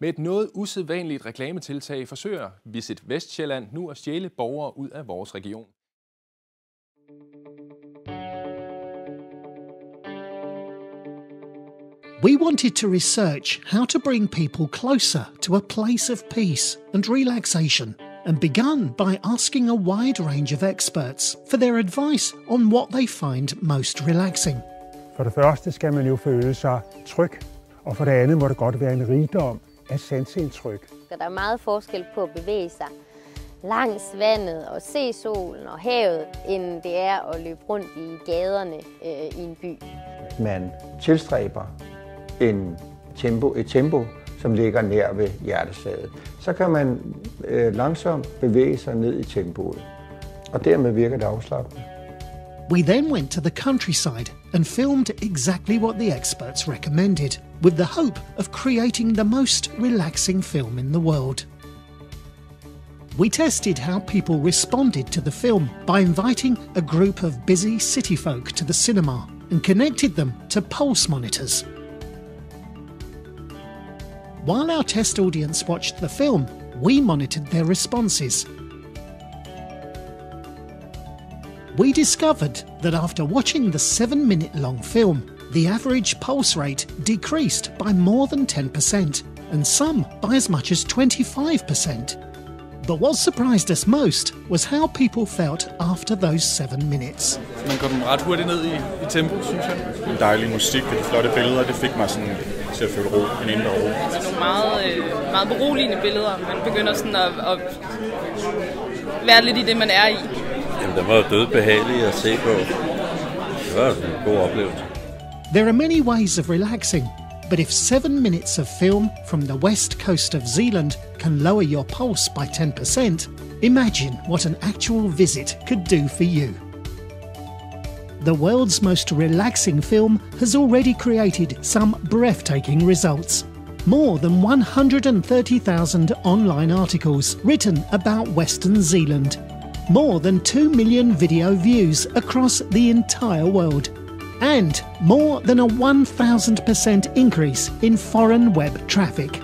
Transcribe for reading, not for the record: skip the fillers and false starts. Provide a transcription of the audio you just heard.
Med et noget usædvanligt reklametiltag forsøger Visit Vestsjælland nu at stjæle borgere ud af vores region. We wanted to research how to bring people closer to a place of peace and relaxation, and begun by asking a wide range of experts for their advice on what they find most relaxing. For det første skal man jo føle sig tryg, og for det andet må det godt være en rigdom af sanseindtryk. Der er meget forskel på at bevæge sig langs vandet og se solen og havet, end det er at løbe rundt i gaderne i en by. Man tilstræber et tempo, som ligger nær ved hjerteslaget. Så kan man langsomt bevæge sig ned i tempoet, og dermed virker det afslappende. We then went to the countryside and filmed exactly what the experts recommended, with the hope of creating the most relaxing film in the world. We tested how people responded to the film by inviting a group of busy city folk to the cinema and connected them to pulse monitors. While our test audience watched the film, we monitored their responses. We discovered that after watching the 7-minute-long film, the average pulse rate decreased by more than 10%, and some by as much as 25%. But what surprised us most was how people felt after those 7 minutes. Man går den ret hurtigt ned i tempo, synes jeg. En dejlig musik og de flotte billeder, det fik mig sådan til at føle ro, en indre ro. Det er nogle meget beroligende billeder. Man begynder sådan at være lidt i det, man er i. Jamen, det var jo dødbehageligt at se på. Det var en god oplevelse. There are many ways of relaxing, but if 7 minutes of film from the west coast of Zealand can lower your pulse by 10%, imagine what an actual visit could do for you. The world's most relaxing film has already created some breathtaking results. More than 130,000 online articles written about Western Zealand. More than 2 million video views across the entire world. And more than a 1,000% increase in foreign web traffic.